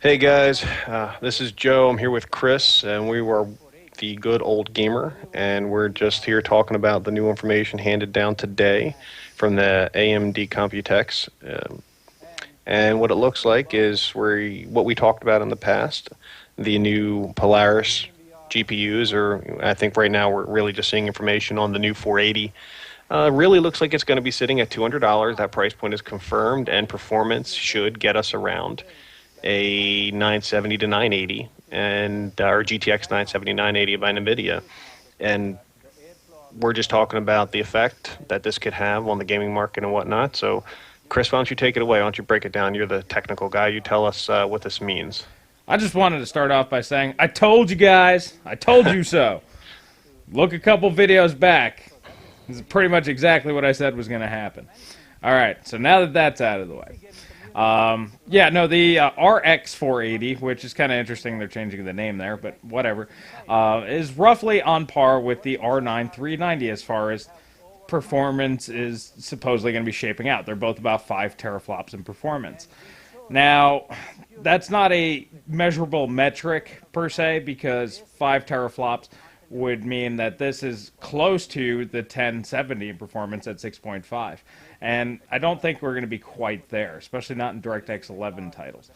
Hey guys, this is Joe. I'm here with Chris, and we were the good old gamer, and we're just here talking about the new information handed down today from the AMD Computex. And what it looks like is what we talked about in the past, the new Polaris GPUs, or I think right now we're really just seeing information on the new 480. Really looks like it's going to be sitting at $200. That price point is confirmed, and performance should get us around a 970 to 980 and our GTX 970 980 by Nvidia. And we're just talking about the effect that this could have on the gaming market and whatnot. So, Chris, why don't you take it away? Why don't you break it down? You're the technical guy. You tell us what this means. I just wanted to start off by saying, I told you guys. I told you so. Look a couple videos back. This is pretty much exactly what I said was going to happen. All right, so now that that's out of the way. The RX 480, which is kind of interesting. They're changing the name there, but whatever, is roughly on par with the R9 390 as far as performance is supposedly going to be shaping out. They're both about 5 teraflops in performance. Now, that's not a measurable metric per se, because 5 teraflops would mean that this is close to the 1070 in performance at 6.5. And I don't think we're going to be quite there, especially not in DirectX 11 titles.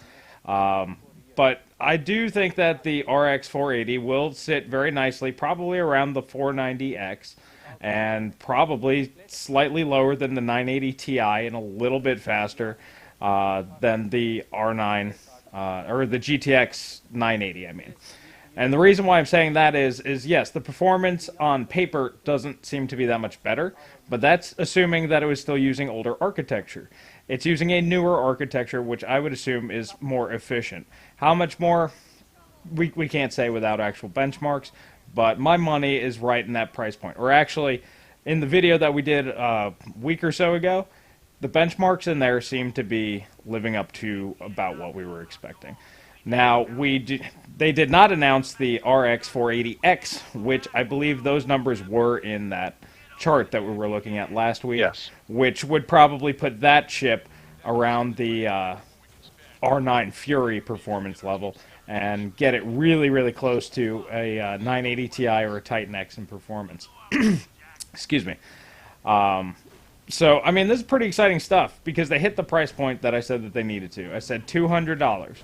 But I do think that the RX 480 will sit very nicely, probably around the 490X, and probably slightly lower than the 980 Ti and a little bit faster than the R9, or the GTX 980, I mean. And the reason why I'm saying that is yes, the performance on paper doesn't seem to be that much better, but that's assuming that it was still using older architecture. It's using a newer architecture, which I would assume is more efficient. How much more, we can't say without actual benchmarks, but my money is right in that price point. Or actually, in the video that we did a week or so ago, the benchmarks in there seem to be living up to about what we were expecting. Now, they did not announce the RX 480X, which I believe those numbers were in that chart that we were looking at last week, Yes. which would probably put that chip around the R9 Fury performance level and get it really, really close to a 980 Ti or a Titan X in performance. Excuse me. So, I mean, this is pretty exciting stuff because they hit the price point that I said that they needed to. I said $200.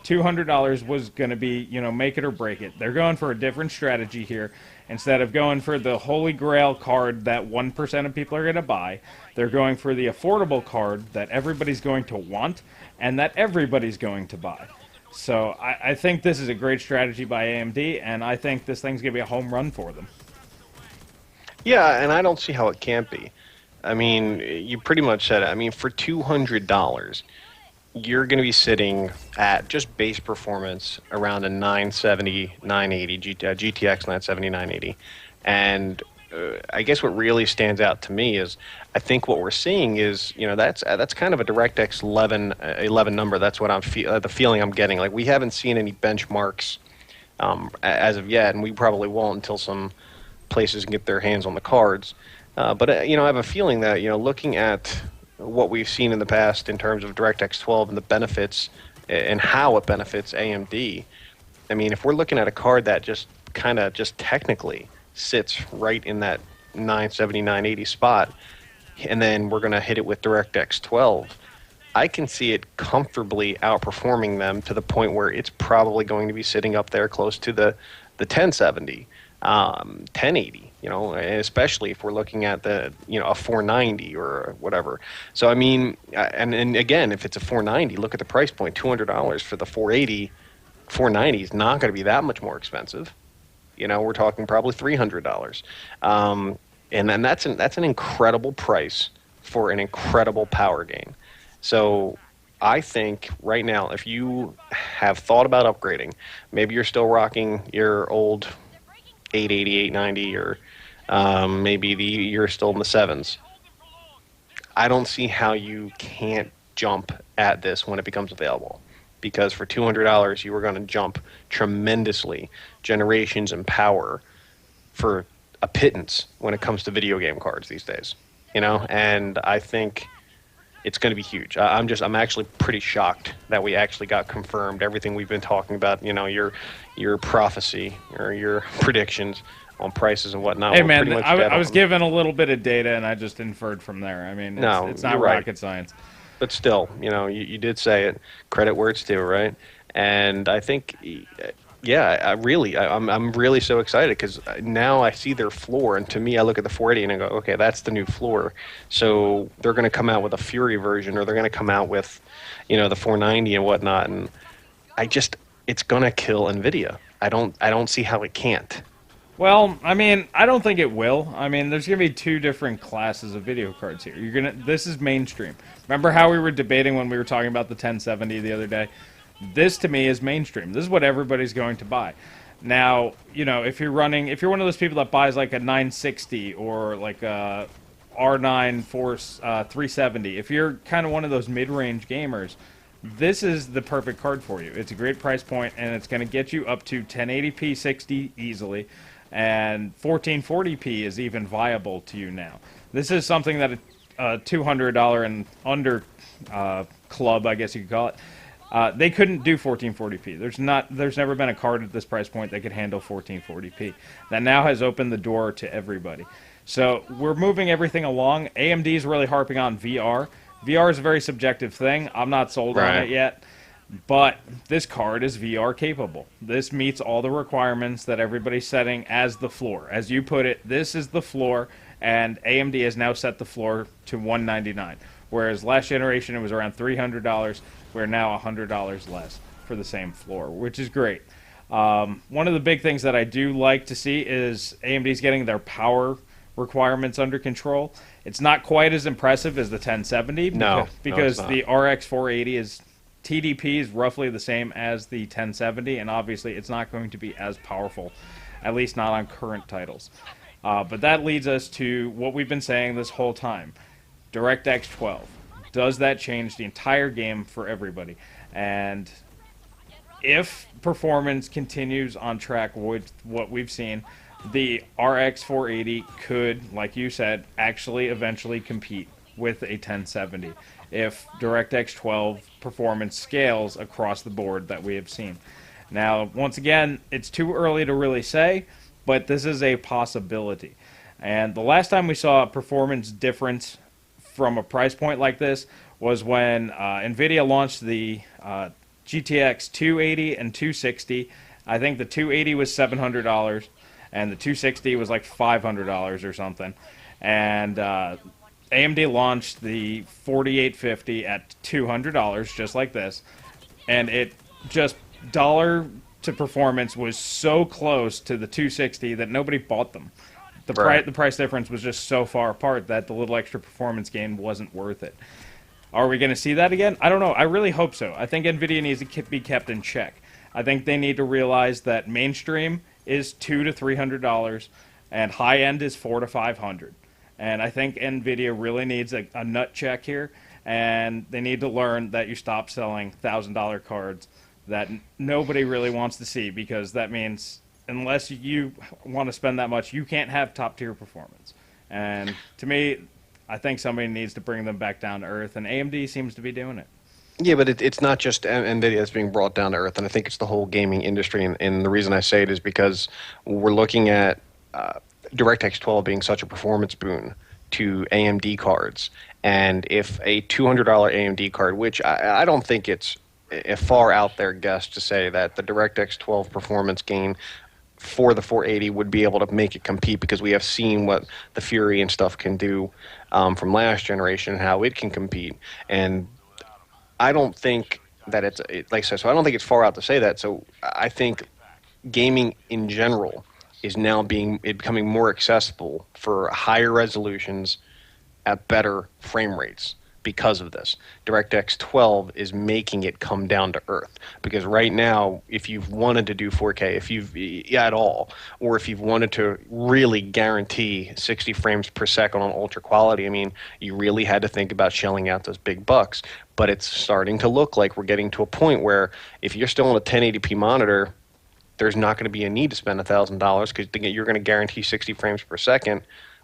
$200 was going to be, make it or break it. They're going for a different strategy here. Instead of going for the holy grail card that 1% of people are going to buy, they're going for the affordable card that everybody's going to want and that everybody's going to buy. So I think this is a great strategy by AMD, and I think this thing's going to be a home run for them. Yeah, and I don't see how it can't be. I mean, you pretty much said it. I mean, for $200, you're going to be sitting at just base performance around a 970, 980, GTX 970, 980. And I guess what really stands out to me is I think what we're seeing is, that's kind of a DirectX 11 number. That's what the feeling I'm getting. Like, we haven't seen any benchmarks as of yet, and we probably won't until some places can get their hands on the cards. But I have a feeling that, looking at what we've seen in the past in terms of DirectX 12 and the benefits and how it benefits AMD. I mean, if we're looking at a card that just technically sits right in that 970, 980 spot, and then we're going to hit it with DirectX 12, I can see it comfortably outperforming them to the point where it's probably going to be sitting up there close to the 1070, 1080. Especially if we're looking at a 490 or whatever. So, I mean, and again, if it's a 490, look at the price point, $200 for the 480. 490 is not going to be that much more expensive. We're talking probably $300. And then that's an incredible price for an incredible power gain. So, I think right now, if you have thought about upgrading, maybe you're still rocking your old 880, 890, or maybe you're still in the sevens. I don't see how you can't jump at this when it becomes available, because for $200 you are going to jump tremendously generations in power for a pittance when it comes to video game cards these days. And I think it's going to be huge. I'm actually pretty shocked that we actually got confirmed everything we've been talking about. You know, your prophecy or your predictions on prices and whatnot Hey were pretty man, much dead I was on. given a little bit of data and I just inferred from there. I mean, No, it's you're not right. rocket science. But still, you know, you did say it. Credit where it's due, right? And I think, yeah, I'm really so excited because now I see their floor, and to me, I look at the 480 and I go, okay, that's the new floor. So they're going to come out with a Fury version, or they're going to come out with, you know, the 490 and whatnot, and I just, it's going to kill Nvidia. I don't see how it can't. Well, I mean, I don't think it will. I mean, there's gonna be two different classes of video cards here. This is mainstream. Remember how we were debating when we were talking about the 1070 the other day? This to me is mainstream. This is what everybody's going to buy. Now, you know, if you're one of those people that buys like a 960 or like a R9 Force 370, if you're kind of one of those mid-range gamers, this is the perfect card for you. It's a great price point, and it's going to get you up to 1080p 60 easily, and 1440p is even viable to you now. This is something that a $200 and under club, I guess you could call it, they couldn't do 1440p. There's never been a card at this price point that could handle 1440p. That now has opened the door to everybody. So we're moving everything along. AMD is really harping on VR. VR is a very subjective thing. I'm not sold on it yet. But this card is VR capable. This meets all the requirements that everybody's setting as the floor. As you put it, this is the floor, and AMD has now set the floor to $199. Whereas last generation it was around $300. We're now $100 less for the same floor, which is great. One of the big things that I do like to see is AMD's getting their power requirements under control. It's not quite as impressive as the 1070 because the RX 480 is TDP is roughly the same as the 1070, and obviously it's not going to be as powerful, at least not on current titles. But that leads us to what we've been saying this whole time. DirectX 12. Does that change the entire game for everybody? And if performance continues on track with what we've seen, the RX 480 could, like you said, actually eventually compete with a 1070 if DirectX 12 performance scales across the board that we have seen. Now, once again, it's too early to really say, but this is a possibility. And the last time we saw a performance difference from a price point like this was when Nvidia launched the GTX 280 and 260. I think the 280 was $700, and the 260 was like $500 or something. And AMD launched the 4850 at $200, just like this. And it just, dollar to performance was so close to the 260 that nobody bought them. The price difference was just so far apart that the little extra performance gain wasn't worth it. Are we going to see that again? I don't know. I really hope so. I think Nvidia needs to be kept in check. I think they need to realize that mainstream is $200 to $300, and high end is $400 to $500. And I think Nvidia really needs a nut check here, and they need to learn that you stop selling $1,000 cards that nobody really wants to see, because that means unless you want to spend that much, you can't have top-tier performance. And to me, I think somebody needs to bring them back down to earth, and AMD seems to be doing it. Yeah, but it's not just NVIDIA that's being brought down to earth, and I think it's the whole gaming industry. And the reason I say it is because we're looking at DirectX 12 being such a performance boon to AMD cards. And if a $200 AMD card, which I don't think it's a far out there guess to say that the DirectX 12 performance gain for the 480 would be able to make it compete, because we have seen what the Fury and stuff can do from last generation and how it can compete. And I don't think that like I said, so I don't think it's far out to say that. So I think gaming in general is now becoming more accessible for higher resolutions at better frame rates because of this. DirectX 12 is making it come down to earth, because right now, if you've wanted to do 4K, if you've at all, or if you've wanted to really guarantee 60 frames per second on ultra quality, I mean, you really had to think about shelling out those big bucks. But it's starting to look like we're getting to a point where if you're still on a 1080p monitor, there's not going to be a need to spend $1,000, because you're going to guarantee 60 frames per second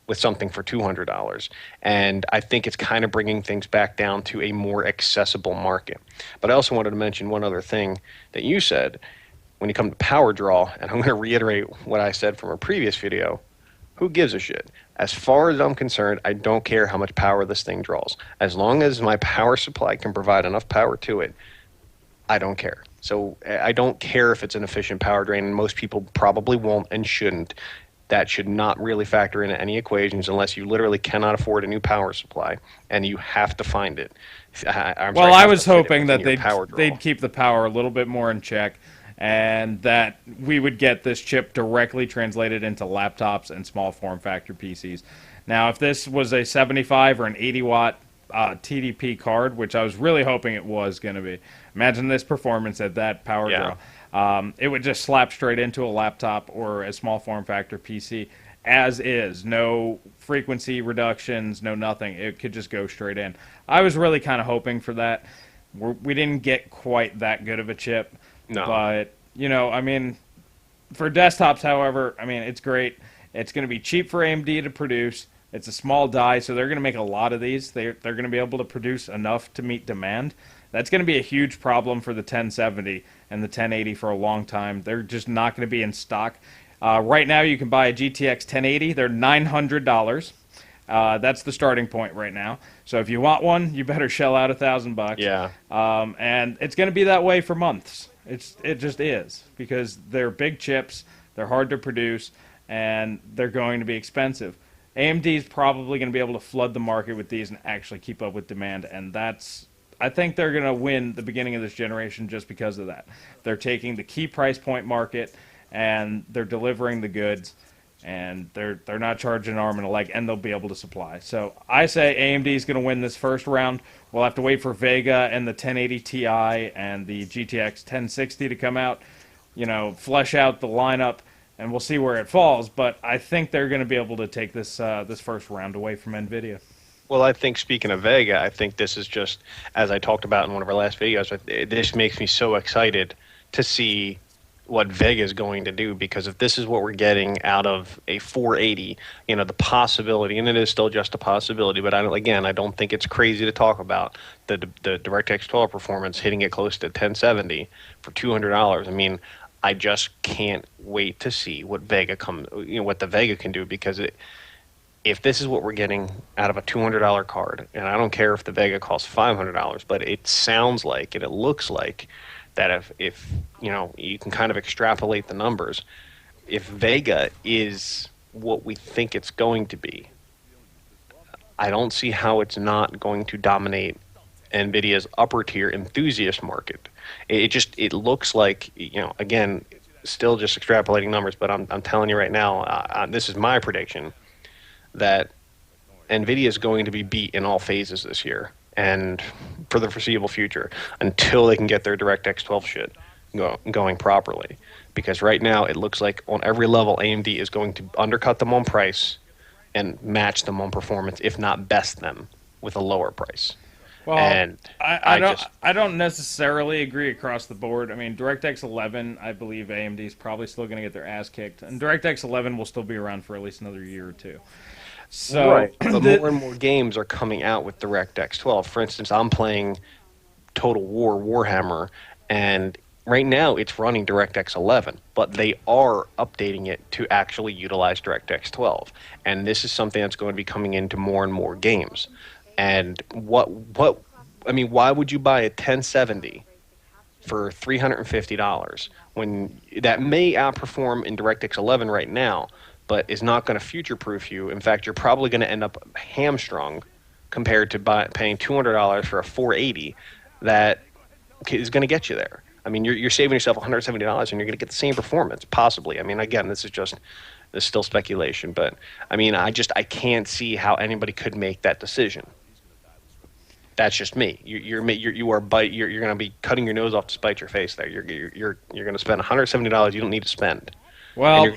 with something for $200. And I think it's kind of bringing things back down to a more accessible market. But I also wanted to mention one other thing that you said when you come to power draw, and I'm going to reiterate what I said from a previous video. Who gives a shit? As far as I'm concerned, I don't care how much power this thing draws. As long as my power supply can provide enough power to it, I don't care. So I don't care if it's an efficient power drain, and most people probably won't and shouldn't. That should not really factor into any equations unless you literally cannot afford a new power supply and you have to find it. I'm Well, sorry, I have was to fit it hoping within that your power draw. they'd keep the power a little bit more in check, and that we would get this chip directly translated into laptops and small form factor PCs. Now, if this was a 75 or an 80 watt TDP card, which I was really hoping it was going to be, imagine this performance at that power Yeah. draw. It would just slap straight into a laptop or a small form factor PC as is. No frequency reductions, no nothing. It could just go straight in. I was really kind of hoping for that. We didn't get quite that good of a chip. No. But, you know, I mean, for desktops, however, I mean, it's great. It's going to be cheap for AMD to produce. It's a small die, so they're going to make a lot of these. They're going to be able to produce enough to meet demand. That's going to be a huge problem for the 1070 and the 1080 for a long time. They're just not going to be in stock. Right now, you can buy a GTX 1080. They're $900. That's the starting point right now. So if you want one, you better shell out $1,000. Yeah. And it's going to be that way for months. It just is, because they're big chips, they're hard to produce, and they're going to be expensive. AMD is probably going to be able to flood the market with these and actually keep up with demand, and I think they're going to win the beginning of this generation just because of that. They're taking the key price point market, and they're delivering the goods, and they're not charging an arm and a leg, and they'll be able to supply. So I say AMD is going to win this first round. We'll have to wait for Vega and the 1080 Ti and the GTX 1060 to come out, flesh out the lineup, and we'll see where it falls. But I think they're going to be able to take this first round away from Nvidia. Well, I think speaking of Vega, I think this is just, as I talked about in one of our last videos, this makes me so excited to see what Vega is going to do, because if this is what we're getting out of a 480, the possibility, and it is still just a possibility, but I don't think it's crazy to talk about the DirectX 12 performance hitting it close to 1070 for $200. I mean, I just can't wait to see what what the Vega can do, because if this is what we're getting out of a $200 card, and I don't care if the Vega costs $500, but it sounds like and it looks like that if you can kind of extrapolate the numbers, if Vega is what we think it's going to be, I don't see how it's not going to dominate NVIDIA's upper tier enthusiast market. It looks like, again, still just extrapolating numbers, but I'm telling you right now, this is my prediction, that NVIDIA is going to be beat in all phases this year and for the foreseeable future until they can get their DirectX 12 shit going properly. Because right now it looks like on every level AMD is going to undercut them on price and match them on performance, if not best them, with a lower price. Well, And I don't necessarily agree across the board. I mean, DirectX 11, I believe AMD is probably still going to get their ass kicked, and DirectX 11 will still be around for at least another year or two. So, right, but more and more games are coming out with DirectX 12. For instance, I'm playing Total War Warhammer, and right now it's running DirectX 11, but they are updating it to actually utilize DirectX 12. And this is something that's going to be coming into more and more games. And why would you buy a 1070 for $350 when that may outperform in DirectX 11 right now, but is not going to future-proof you? In fact, you're probably going to end up hamstrung compared to paying $200 for a 480 that is going to get you there. I mean, you're saving yourself $170 and you're going to get the same performance, possibly. I mean, again, this is still speculation, but I mean, I can't see how anybody could make that decision. That's just me. You're going to be cutting your nose off to spite your face there. You're going to spend $170 you don't need to spend. Well,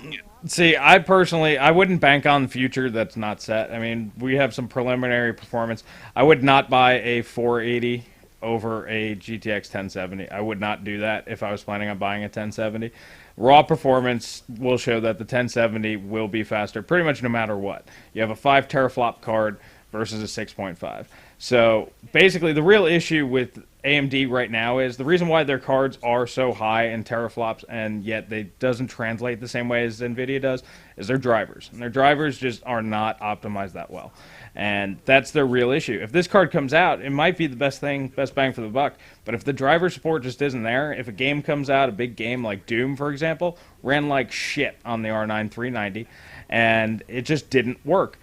see, I wouldn't bank on the future that's not set. I mean, we have some preliminary performance. I would not buy a 480 over a GTX 1070. I would not do that if I was planning on buying a 1070. Raw performance will show that the 1070 will be faster pretty much no matter what. You have a 5 teraflop card versus a 6.5. So basically the real issue with AMD right now is the reason why their cards are so high in teraflops and yet they doesn't translate the same way as Nvidia does is their drivers. And their drivers just are not optimized that well. And that's their real issue. If this card comes out, it might be the best thing, best bang for the buck. But if the driver support just isn't there, if a game comes out, a big game like Doom, for example, ran like shit on the R9 390, and it just didn't work.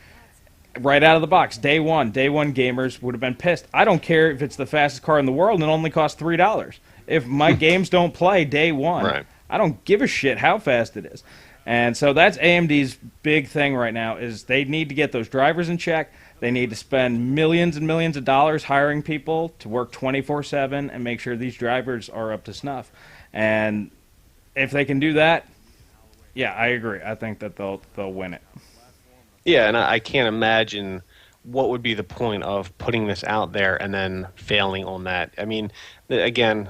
Right out of the box, day one gamers would have been pissed. I don't care if it's the fastest car in the world and it only costs $3. If my games don't play day one, Right. I don't give a shit how fast it is. And so that's AMD's big thing right now is they need to get those drivers in check. They need to spend millions and millions of dollars hiring people to work 24/7 and make sure these drivers are up to snuff. And if they can do that, yeah, I agree. I think that they'll win it. Yeah, and I can't imagine what would be the point of putting this out there and then failing on that. I mean, again,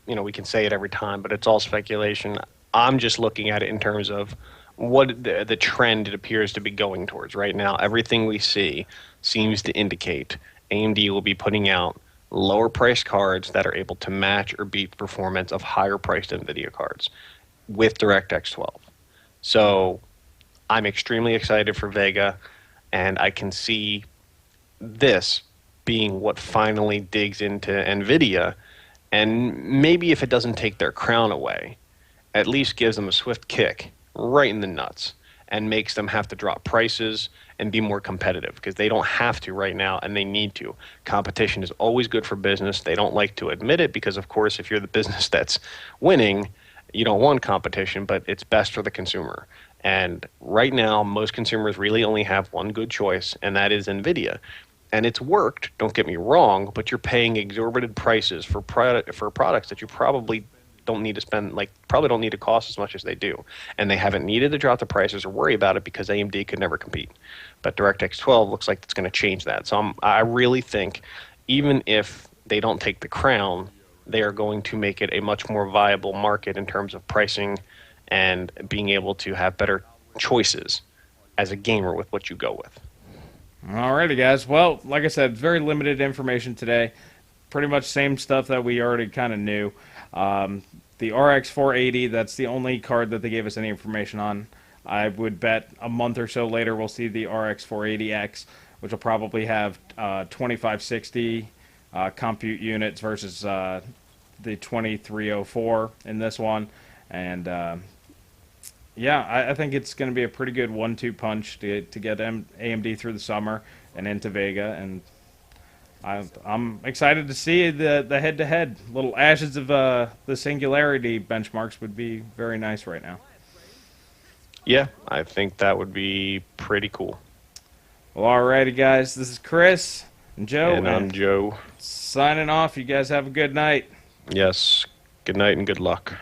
we can say it every time, but it's all speculation. I'm just looking at it in terms of what the trend it appears to be going towards right now. Everything we see seems to indicate AMD will be putting out lower priced cards that are able to match or beat the performance of higher priced Nvidia cards with DirectX 12. So I'm extremely excited for Vega, and I can see this being what finally digs into Nvidia, and maybe if it doesn't take their crown away, at least gives them a swift kick right in the nuts and makes them have to drop prices and be more competitive because they don't have to right now and they need to. Competition is always good for business. They don't like to admit it because, of course, if you're the business that's winning, you don't want competition, but it's best for the consumer. And right now, most consumers really only have one good choice, and that is Nvidia. And it's worked, don't get me wrong, but you're paying exorbitant prices for products that you probably don't need to spend, probably don't need to cost as much as they do. And they haven't needed to drop the prices or worry about it because AMD could never compete. But DirectX 12 looks like it's going to change that. So I really think even if they don't take the crown, they are going to make it a much more viable market in terms of pricing and being able to have better choices as a gamer with what you go with. Alrighty, guys. Well, like I said, very limited information today. Pretty much same stuff that we already kind of knew. The RX 480, that's the only card that they gave us any information on. I would bet a month or so later we'll see the RX 480X, which will probably have 2560 compute units versus the 2304 in this one. And yeah, I think it's going to be a pretty good 1-2 punch to get AMD through the summer and into Vega. And I'm excited to see the head-to-head. Little ashes of the Singularity benchmarks would be very nice right now. Yeah, I think that would be pretty cool. Well, alrighty, guys. This is Chris and Joe. And I'm Joe. Signing off. You guys have a good night. Yes, good night and good luck.